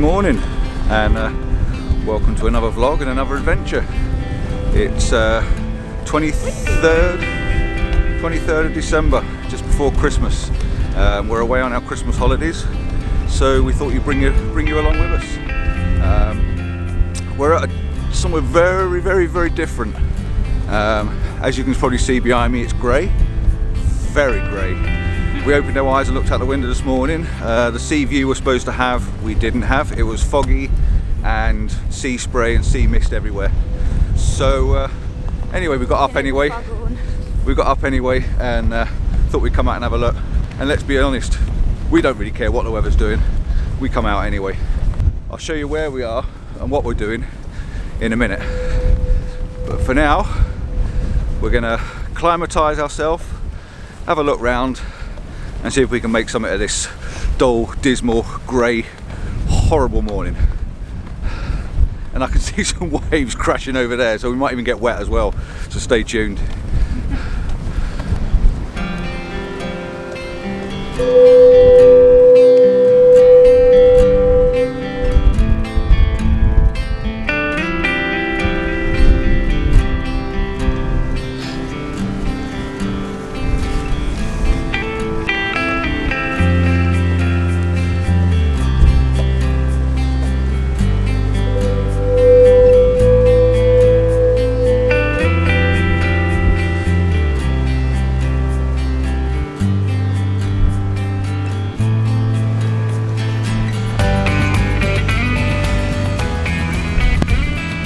morning and welcome to another vlog and another adventure. It's 23rd of December, just before Christmas. We're away on our Christmas holidays, so we thought we'd bring you along with us. We're at somewhere very different. As you can probably see behind me, it's grey, very grey. We opened our eyes and looked out the window this morning. The sea view we're supposed to have, we didn't have. It was foggy and sea spray and sea mist everywhere. So anyway, we got up anyway. And thought we'd come out and have a look. And let's be honest, we don't really care what the weather's doing. We come out anyway. I'll show you where we are and what we're doing in a minute. But for now, we're gonna acclimatise ourselves, have a look round, and see if we can make something of this dull, dismal, grey, horrible morning. And I can see some waves crashing over there, so we might even get wet as well, so stay tuned.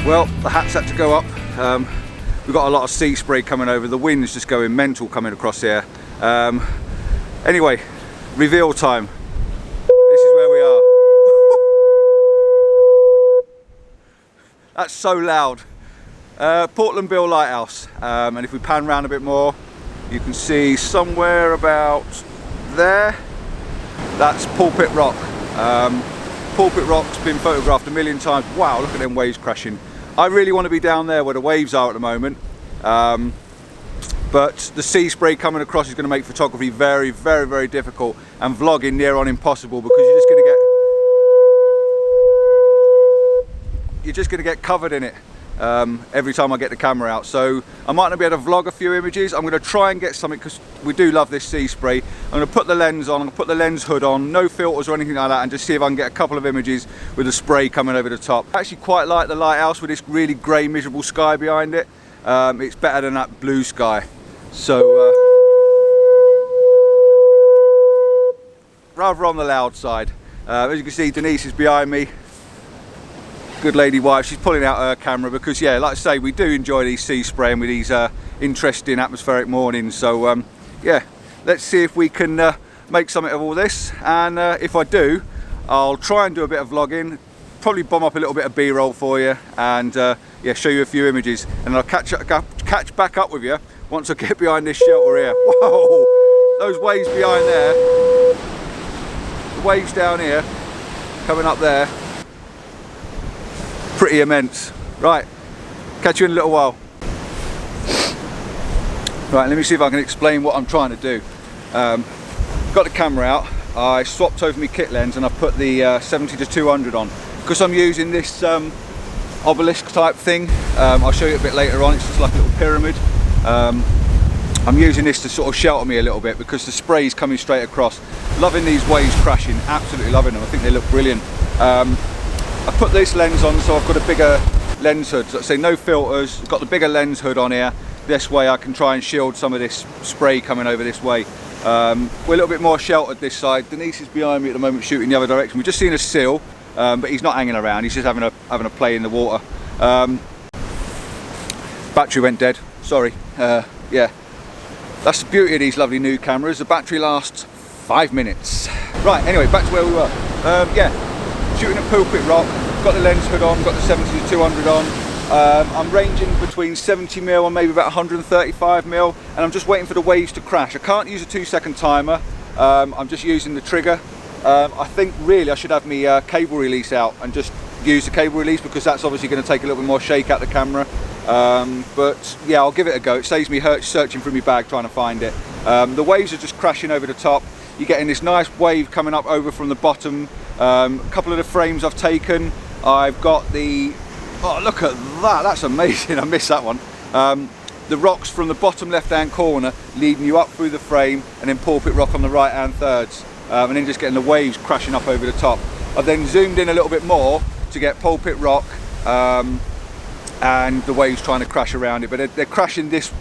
Well, the hat's had to go up. We've got a lot of sea spray coming over. The wind's just going mental coming across here. Anyway, reveal time. This is where we are. That's so loud. Portland Bill Lighthouse. And if we pan around a bit more, you can see somewhere about there. That's Pulpit Rock. Pulpit Rock's been photographed a million times. Wow, look at them waves crashing. I really want to be down there where the waves are at the moment, but the sea spray coming across is going to make photography very difficult, and vlogging near on impossible, because you're just going to get covered in it every time I get the camera out. So I might not be able to vlog a few images. I'm going to try and get something, because we do love this sea spray. I'm going to put the lens on, I'm going to put the lens hood on, no filters or anything like that, and just see if I can get a couple of images with the spray coming over the top. I actually quite like the lighthouse with this really grey miserable sky behind it. It's better than that blue sky. So rather on the loud side. As you can see, Denise is behind me. Good lady wife, she's pulling out her camera because, yeah, like I say, we do enjoy these sea spraying with these interesting atmospheric mornings. So yeah, let's see if we can make something of all this, and if I do, I'll try and do a bit of vlogging, probably bomb up a little bit of B-roll for you, and yeah, show you a few images, and I'll catch back up with you once I get behind this shelter here. Whoa, those waves behind there, the waves down here coming up there, pretty immense. Right, catch you in a little while. Right, let me see if I can explain what I'm trying to do. Got the camera out, I swapped over my kit lens and I put the 70-200 on, because I'm using this obelisk type thing. I'll show you a bit later on. It's just like a little pyramid. I'm using this to sort of shelter me a little bit, because the spray's coming straight across. Loving these waves crashing, absolutely loving them. I think they look brilliant. I put this lens on, so I've got a bigger lens hood. So I say no filters, got the bigger lens hood on here. This way I can try and shield some of this spray coming over this way. We're a little bit more sheltered this side. Denise is behind me at the moment shooting the other direction. We've just seen a seal, but he's not hanging around. He's just having a play in the water. Battery went dead, sorry. Yeah, that's the beauty of these lovely new cameras. The battery lasts 5 minutes. Right, anyway, back to where we were. Yeah. Shooting at Pulpit Rock, got the lens hood on, got the 70-200 on. I'm ranging between 70mm and maybe about 135mm, and I'm just waiting for the waves to crash. I can't use a 2-second timer, I'm just using the trigger. I think really I should have my cable release out and just use the cable release, because that's obviously going to take a little bit more shake out the camera. But yeah, I'll give it a go. It saves me searching through my bag trying to find it. The waves are just crashing over the top. You're getting this nice wave coming up over from the bottom, A couple of the frames I've taken, I've got the, oh look at that, that's amazing, I missed that one. The rocks from the bottom left hand corner leading you up through the frame, and then Pulpit Rock on the right hand thirds, and then just getting the waves crashing up over the top. I've then zoomed in a little bit more to get Pulpit Rock and the waves trying to crash around it, but they're crashing this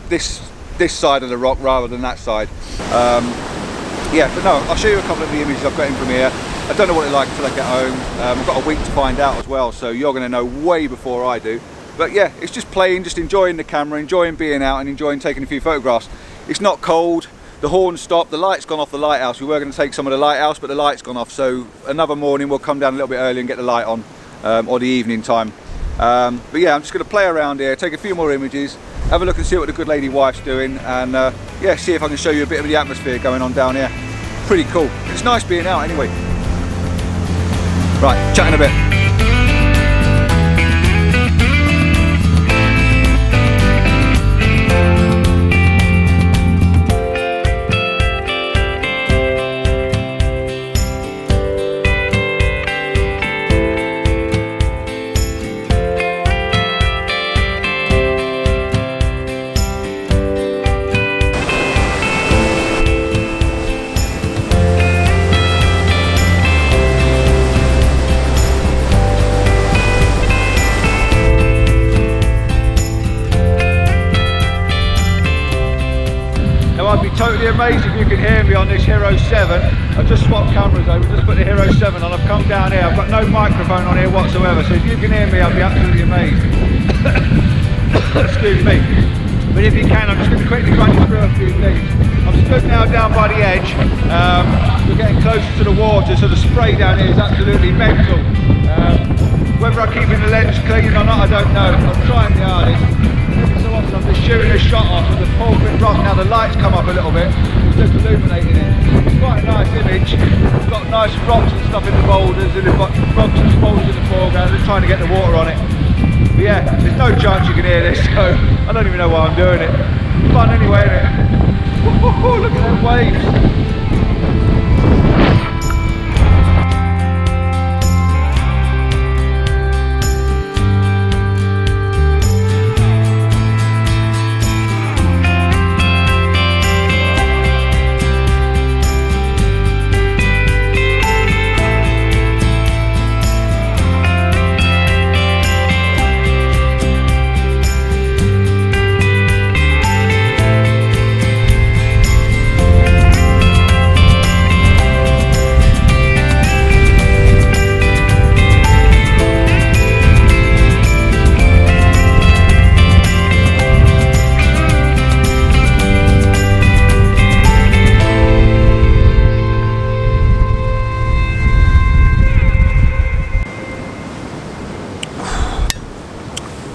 side of the rock rather than that side. Yeah, but no, I'll show you a couple of the images I've got in from here. I don't know what they're like until I get home. I've got a week to find out as well, so you're going to know way before I do. But yeah, it's just playing, just enjoying the camera, enjoying being out and enjoying taking a few photographs. It's not cold, the horn stopped, the light's gone off the lighthouse. We were going to take some of the lighthouse, but the light's gone off, so another morning we'll come down a little bit early and get the light on, or the evening time. But yeah, I'm just going to play around here, take a few more images, have a look and see what the good lady wife's doing, and yeah, see if I can show you a bit of the atmosphere going on down here. Pretty cool. It's nice being out anyway. Right, chat in a bit. Totally amazed if you can hear me on this Hero 7. I've just swapped cameras over, just put the Hero 7 on. I've come down here, I've got no microphone on here whatsoever, so if you can hear me I'll be absolutely amazed. Excuse me. But if you can, I'm just going to quickly run you through a few things. I'm stood now down by the edge. We're getting closer to the water, so the spray down here is absolutely mental. Whether I'm keeping the lens clean or not, I don't know. I'm trying the hardest. Every so often I'm just shooting a shot off of the Pulpit Rock. Now the lights come up a little bit, it's just illuminating it. It's quite a nice image. It's got nice rocks and stuff in the boulders, and they've got rocks and boulders in the foreground. They're trying to get the water on it. But yeah, there's no chance you can hear this, so I don't even know why I'm doing it. It's fun anyway, isn't it? Look at them waves.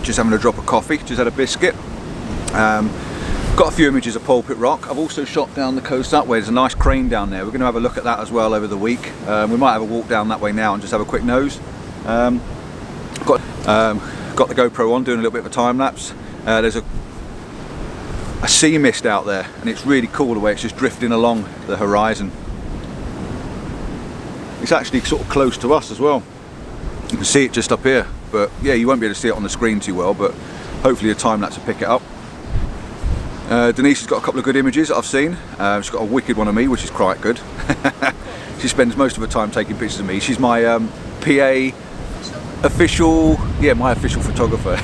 Just having a drop of coffee, just had a biscuit. Got a few images of Pulpit Rock. I've also shot down the coast that way. There's a nice crane down there. We're going to have a look at that as well over the week. We might have a walk down that way now and just have a quick nose. Got the GoPro on, doing a little bit of a time lapse. There's a sea mist out there, and it's really cool the way it's just drifting along the horizon. It's actually sort of close to us as well. You can see it just up here. But yeah, you won't be able to see it on the screen too well, but hopefully the time lapse will pick it up. Denise has got a couple of good images that I've seen. She's got a wicked one of me, which is quite good. She spends most of her time taking pictures of me. She's my PA official, yeah, my official photographer.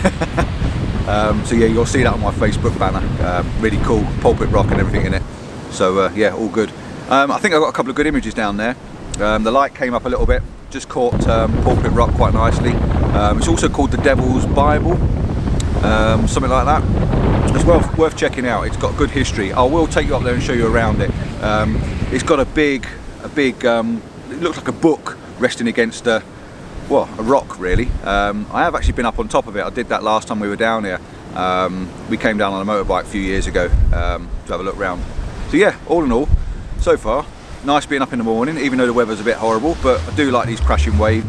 So yeah, you'll see that on my Facebook banner. Really cool, Pulpit Rock and everything in it. So yeah, all good. I think I've got a couple of good images down there. The light came up a little bit, just caught Pulpit Rock quite nicely. It's also called the Devil's Bible, something like that. It's worth checking out. It's got good history. I will take you up there and show you around it. It's got a big, it looks like a book resting against a rock really. I have actually been up on top of it. I did that last time we were down here. We came down on a motorbike a few years ago to have a look round. So yeah, all in all, so far, nice being up in the morning, even though the weather's a bit horrible, but I do like these crashing waves.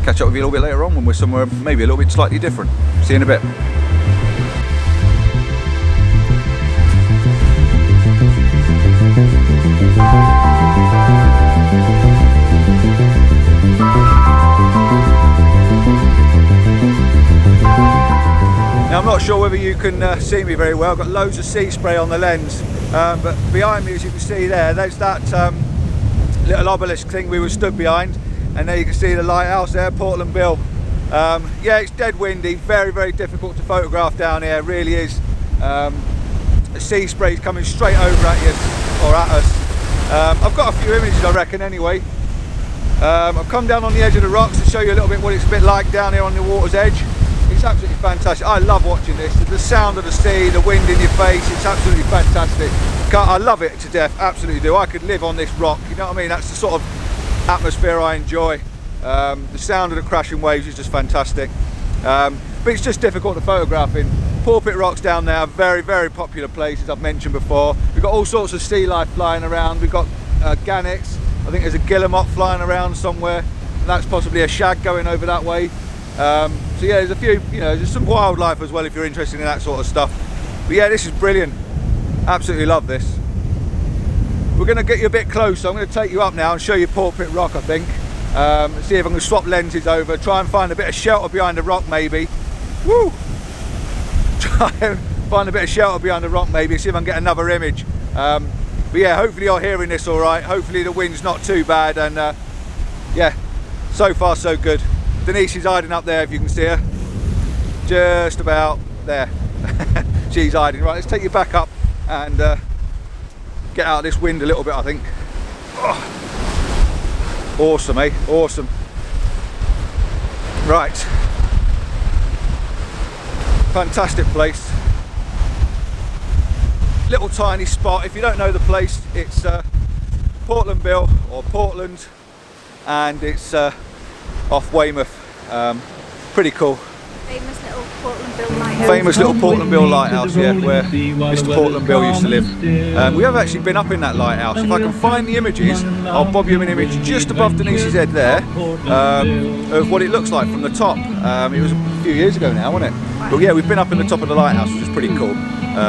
Catch up with you a little bit later on when we're somewhere maybe a little bit slightly different. See you in a bit. sure whether you can see me very well. I've got loads of sea spray on the lens, but behind me, as you can see there's that little obelisk thing we were stood behind, and there you can see the lighthouse there, Portland Bill. Yeah, it's dead windy, very, very difficult to photograph down here, it really is. The sea spray's coming straight over at you, or at us. I've got a few images, I reckon, anyway. I've come down on the edge of the rocks to show you a little bit what it's a bit like down here on the water's edge. It's absolutely fantastic. I love watching this. The sound of the sea, the wind in your face, it's absolutely fantastic. I love it to death, absolutely do. I could live on this rock, you know what I mean? That's the sort of atmosphere I enjoy. The sound of the crashing waves is just fantastic. But it's just difficult to photograph in. Pulpit Rock's down there, very, very popular place, as I've mentioned before. We've got all sorts of sea life flying around. We've got gannets. I think there's a guillemot flying around somewhere. And that's possibly a shag going over that way. So yeah, there's a few, you know, there's some wildlife as well if you're interested in that sort of stuff. But yeah, this is brilliant. Absolutely love this. We're going to get you a bit closer. I'm going to take you up now and show you Pulpit Rock, I think. See if I can swap lenses over, try and find a bit of shelter behind the rock maybe. Woo! Try and find a bit of shelter behind the rock maybe, see if I can get another image. But yeah, hopefully you're hearing this all right. Hopefully the wind's not too bad, and yeah, so far so good. Denise is hiding up there if you can see her. Just about there. She's hiding. Right, let's take you back up and get out of this wind a little bit, I think. Oh. Awesome, eh? Awesome. Right. Fantastic place. Little tiny spot. If you don't know the place, it's Portland Bill, or Portland, and it's off Weymouth. Pretty cool. Famous little Portland Bill lighthouse. Famous little Portland Bill lighthouse, yeah, where Mr. Portland Bill used to live. We have actually been up in that lighthouse. If I can find the images, I'll bob you an image just above Denise's head there of what it looks like from the top. It was a few years ago now, wasn't it? But yeah, we've been up in the top of the lighthouse, which is pretty cool.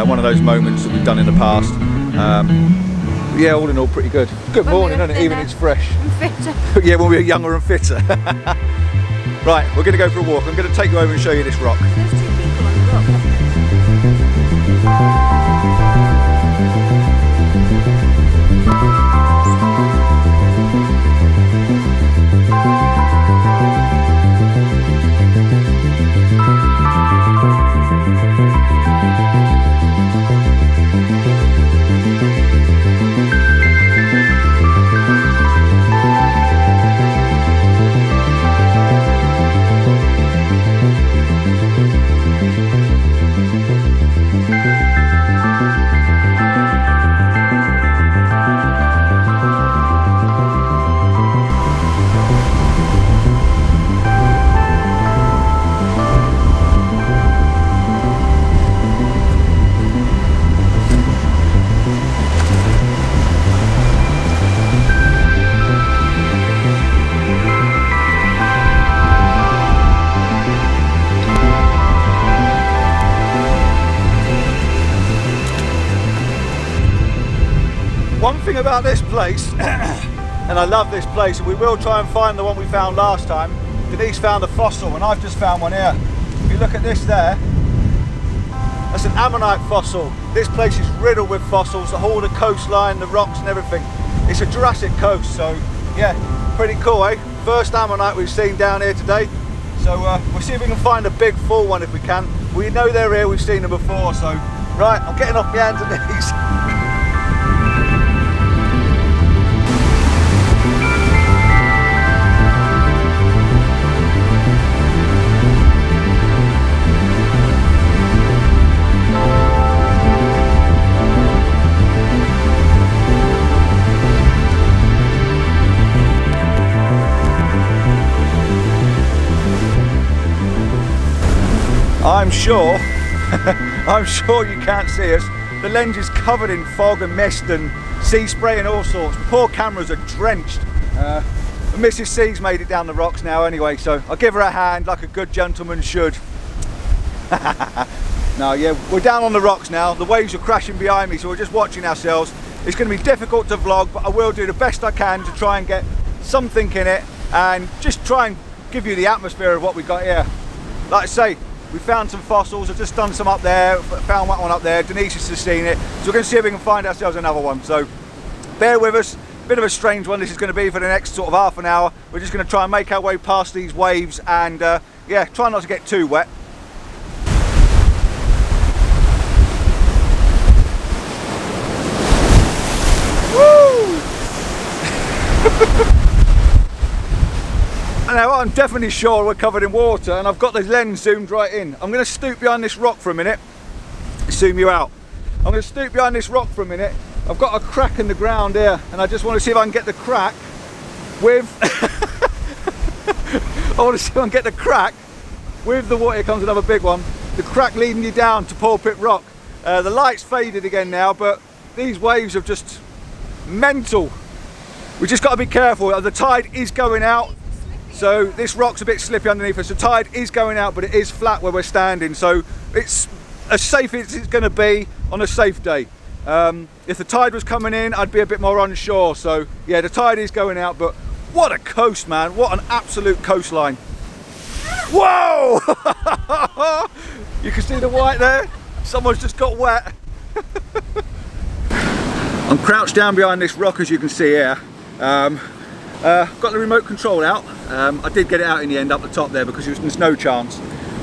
One of those moments that we've done in the past. Yeah, all in all, pretty good. Good morning, isn't it? Even it's fresh. And fitter. Yeah, when we were younger and fitter. Right, we're going to go for a walk. I'm going to take you over and show you this rock. There's 2 people on the rock. One thing about this place, and I love this place, and we will try and find the one we found last time. Denise found a fossil, and I've just found one here. If you look at this there, that's an ammonite fossil. This place is riddled with fossils, the whole of the coastline, the rocks and everything. It's a Jurassic coast, so yeah, pretty cool, eh? First ammonite we've seen down here today. So we'll see if we can find a big full one if we can. We know they're here, we've seen them before, so right, I'm getting off my hands and knees. I'm sure you can't see us. The lens is covered in fog and mist and sea spray and all sorts. Poor cameras are drenched. Mrs. C's made it down the rocks now anyway, so I'll give her a hand like a good gentleman should. No, yeah, we're down on the rocks now. The waves are crashing behind me, so we're just watching ourselves. It's going to be difficult to vlog, but I will do the best I can to try and get something in it and just try and give you the atmosphere of what we got here. Like I say, We found some fossils. I've just done some up there, found one up there. Denise has just seen it. So we're going to see if we can find ourselves another one. So bear with us. Bit of a strange one this is going to be for the next sort of half an hour. We're just going to try and make our way past these waves and yeah, try not to get too wet. Woo! Now I'm definitely sure we're covered in water, and I've got the lens zoomed right in. I'm going to stoop behind this rock for a minute, zoom you out. I'm going to stoop behind this rock for a minute. I've got a crack in the ground here, and I just want to see if I can get the crack with I want to see if I can get the crack with the water. Here comes another big one. The crack leading you down to Pulpit Rock. The light's faded again now, but these waves are just mental. We just got to be careful. The tide is going out, so this rock's a bit slippy underneath us. The tide is going out, but it is flat where we're standing, so it's as safe as it's going to be on a safe day. If the tide was coming in, I'd be a bit more unsure. So yeah, the tide is going out, but what a coast, man. What an absolute coastline. Whoa! You can see the white there. Someone's just got wet. I'm crouched down behind this rock, as you can see here. Got the remote control out. I did get it out in the end up the top there because there's no chance.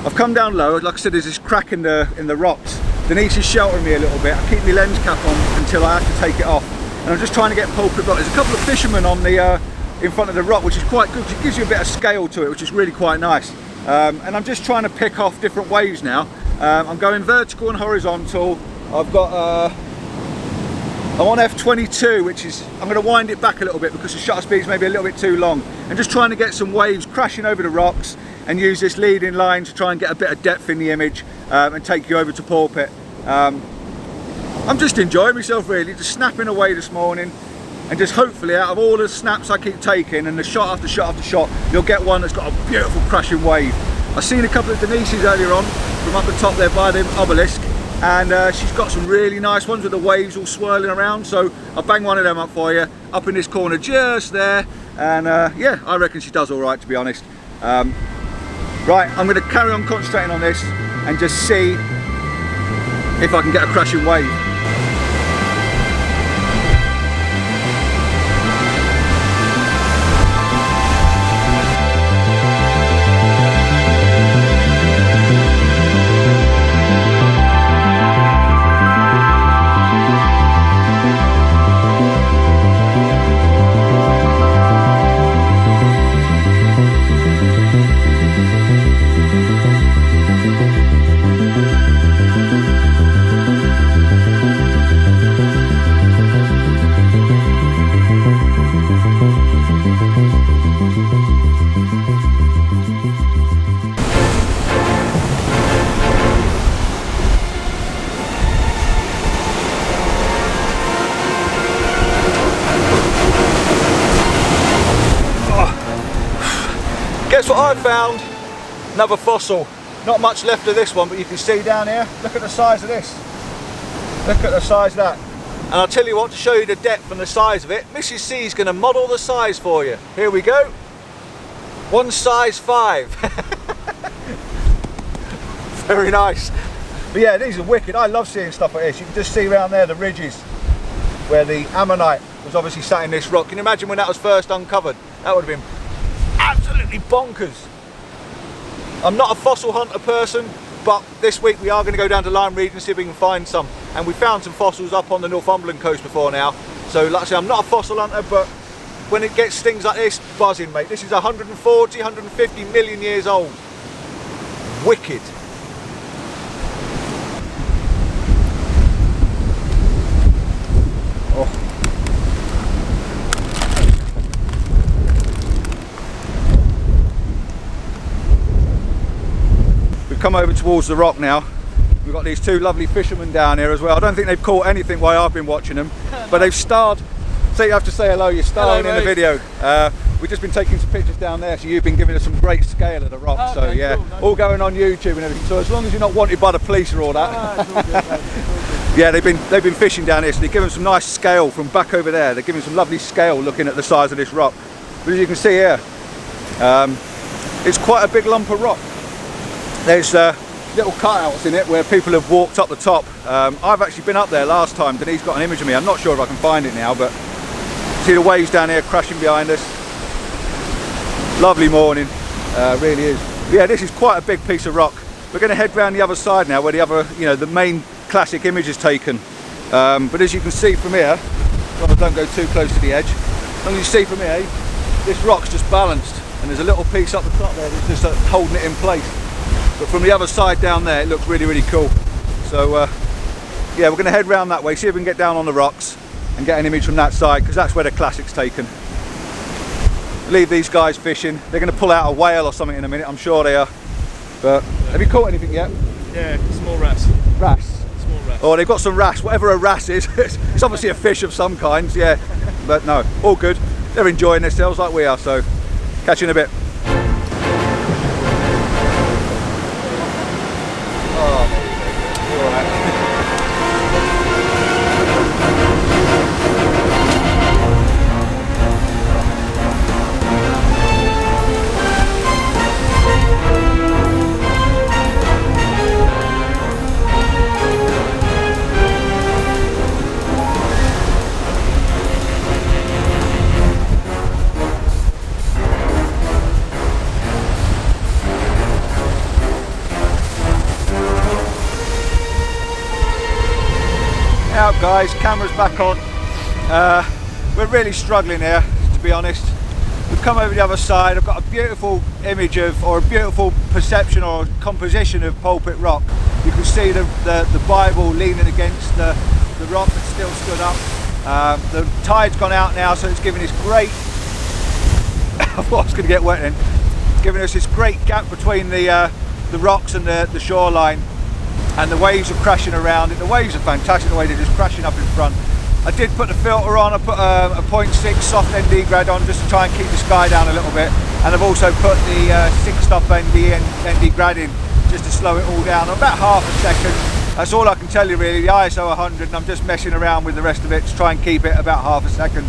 I've come down low. Like I said, there's this crack in the rocks. Denise is sheltering me a little bit. I keep my lens cap on until I have to take it off. And I'm just trying to get Pulpit Rock. There's a couple of fishermen on the in front of the rock, which is quite good. It gives you a bit of scale to it, which is really quite nice. And I'm just trying to pick off different waves now. I'm going vertical and horizontal. I've got I'm on f22, which is, I'm going to wind it back a little bit because the shutter speed's maybe a little bit too long. And just trying to get some waves crashing over the rocks and use this leading line to try and get a bit of depth in the image and take you over to Pulpit. I'm just enjoying myself really, just snapping away this morning, and just hopefully out of all the snaps I keep taking and the shot after shot after shot, you'll get one that's got a beautiful crashing wave. I've seen a couple of Denise's earlier on from up the top there by the obelisk, and she's got some really nice ones with the waves all swirling around, so I'll bang one of them up for you up in this corner just there. And yeah, I reckon she does all right, to be honest. Right, I'm going to carry on concentrating on this and just see if I can get a crashing wave. Guess what I found? Another fossil. Not much left of this one, but you can see down here, look at the size of this. Look at the size of that. And I'll tell you what, to show you the depth and the size of it, Mrs. C is going to model the size for you. Here we go. One size 5. Very nice. But yeah, these are wicked. I love seeing stuff like this. You can just see around there the ridges where the ammonite was obviously sat in this rock. Can you imagine when that was first uncovered? That would have been absolutely bonkers. I'm not a fossil hunter person, but this week we are going to go down to Lyme Region and see if we can find some. And we found some fossils up on the Northumberland coast before now. So like I say, I'm not a fossil hunter, but when it gets things like this, buzzing, mate. This is 140, 150 million years old. Wicked. Oh. We've come over towards the rock now. We've got these two lovely fishermen down here as well. I don't think they've caught anything while I've been watching them, but they've starred. So you have to say hello, you're starring in the video. We've just been taking some pictures down there, so you've been giving us some great scale of the rock. Oh, so okay, yeah, cool, all going on YouTube and everything. So as long as you're not wanted by the police or all that. It's all good, mate. It's all good. Yeah, they've been fishing down here, so they're giving some nice scale from back over there. They're giving some lovely scale looking at the size of this rock. But as you can see here, it's quite a big lump of rock. There's little cutouts in it where people have walked up the top. I've actually been up there last time. Denise got an image of me. I'm not sure if I can find it now, but see the waves down here crashing behind us. Lovely morning, really is. But yeah, this is quite a big piece of rock. We're going to head round the other side now where the other, you know, the main classic image is taken. But as you can see from here, don't go too close to the edge. As you see from here, this rock's just balanced and there's a little piece up the top there that's just holding it in place. But from the other side down there, it looks really, really cool. So yeah, we're going to head round that way, see if we can get down on the rocks and get an image from that side, because that's where the classic's taken. Leave these guys fishing. They're going to pull out a whale or something in a minute, I'm sure they are. But have you caught anything yet? Yeah, small wrasse. Wrasse? Small wrasse. Oh, they've got some wrasse, whatever a wrasse is. It's obviously a fish of some kind, yeah. But no, all good. They're enjoying themselves like we are, so catch you in a bit. Out guys, camera's back on. We're really struggling here, to be honest. We've come over the other side. I've got a beautiful image of, or a beautiful perception or composition of Pulpit Rock. You can see the Bible leaning against the rock that's still stood up. The tide's gone out now, so it's giving this great I thought I was going to get wet then. It's giving us this great gap between the rocks and the shoreline. And the waves are crashing around it. The waves are fantastic the way they're just crashing up in front. I did put the filter on. I put a 0.6 soft ND grad on just to try and keep the sky down a little bit. And I've also put the 6 stop ND grad in just to slow it all down. About half a second. That's all I can tell you really. The ISO 100, and I'm just messing around with the rest of it to try and keep it about half a second.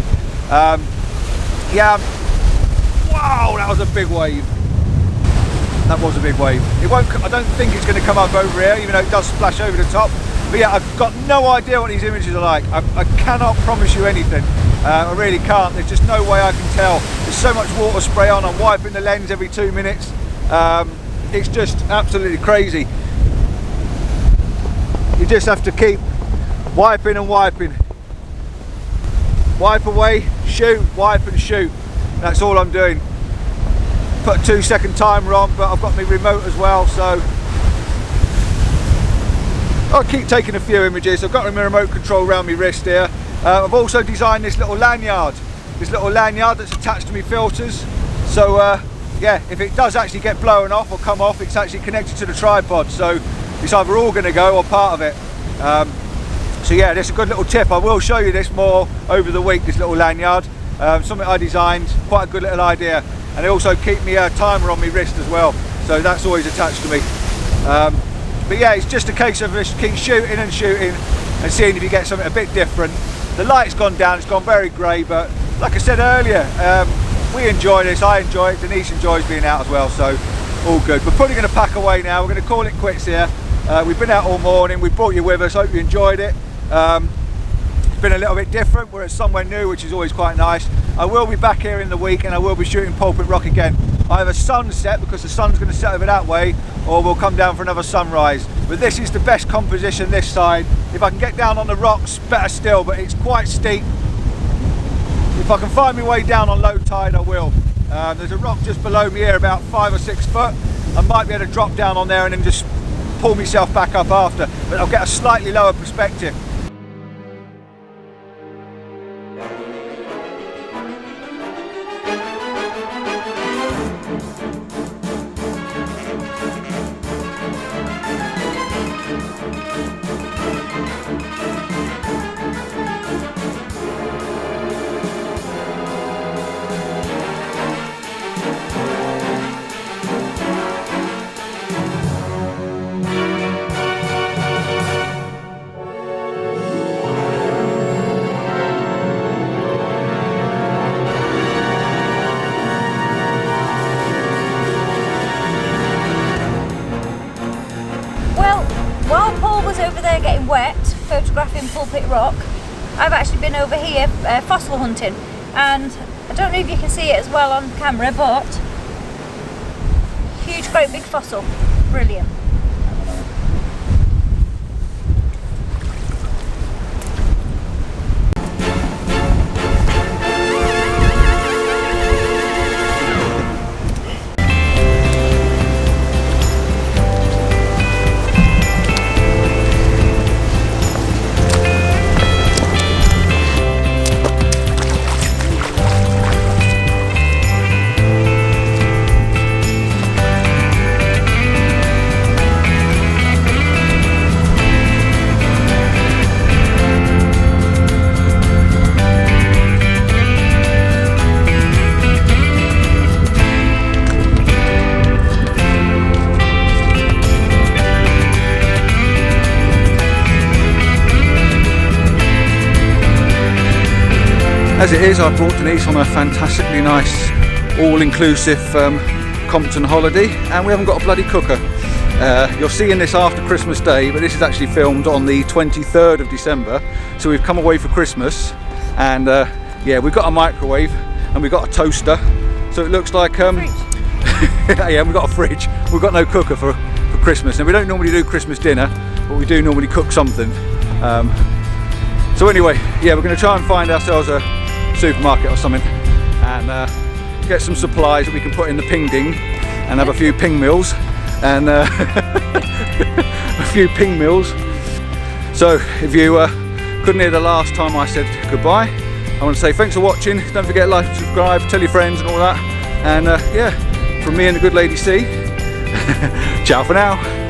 Yeah. Wow, that was a big wave. That was a big wave. It won't. I don't think it's going to come up over here, even though it does splash over the top. But yeah, I've got no idea what these images are like. I cannot promise you anything. I really can't. There's just no way I can tell. There's so much water spray on. I'm wiping the lens every 2 minutes. It's just absolutely crazy. You just have to keep wiping and wiping. Wipe away, shoot, wipe and shoot. That's all I'm doing. Put a 2-second timer on, but I've got my remote as well, so I'll keep taking a few images. I've got my remote control around my wrist here. I've also designed this little lanyard that's attached to my filters. So yeah, if it does actually get blown off or come off, it's actually connected to the tripod, so it's either all going to go or part of it. So yeah, that's a good little tip. I will show you this more over the week, this little lanyard. Something I designed, quite a good little idea. And they also keep me a timer on my wrist as well, so that's always attached to me. But yeah, it's just a case of just keep shooting and shooting and seeing if you get something a bit different. The light's gone down, it's gone very grey, but like I said earlier, we enjoy this, I enjoy it, Denise enjoys being out as well, so all good. We're probably going to pack away now, we're going to call it quits here. We've been out all morning, we brought you with us, hope you enjoyed it. It's been a little bit different, we're at somewhere new, which is always quite nice. I will be back here in the week and I will be shooting Pulpit Rock again. Either sunset, because the sun's going to set over that way, or we'll come down for another sunrise. But this is the best composition this side. If I can get down on the rocks, better still, but it's quite steep. If I can find my way down on low tide, I will. There's a rock just below me here, about 5 or 6 foot. I might be able to drop down on there and then just pull myself back up after, but I'll get a slightly lower perspective. in Pulpit Rock, I've actually been over here fossil hunting, and I don't know if you can see it as well on camera, but huge great big fossil, brilliant. As it is, I've brought Denise on a fantastically nice, all-inclusive Compton holiday, and we haven't got a bloody cooker. You're seeing this after Christmas Day, but this is actually filmed on the 23rd of December, so we've come away for Christmas, and yeah, we've got a microwave and we've got a toaster, so it looks like yeah, we've got a fridge. We've got no cooker for Christmas. Now, we don't normally do Christmas dinner, but we do normally cook something. So anyway, yeah, we're going to try and find ourselves a supermarket or something, and get some supplies that we can put in the ping ding and have a few ping meals, and a few ping meals. So if you couldn't hear the last time I said goodbye, I want to say thanks for watching. Don't forget to like, subscribe, tell your friends and all that, and yeah, from me and the good lady C, ciao for now.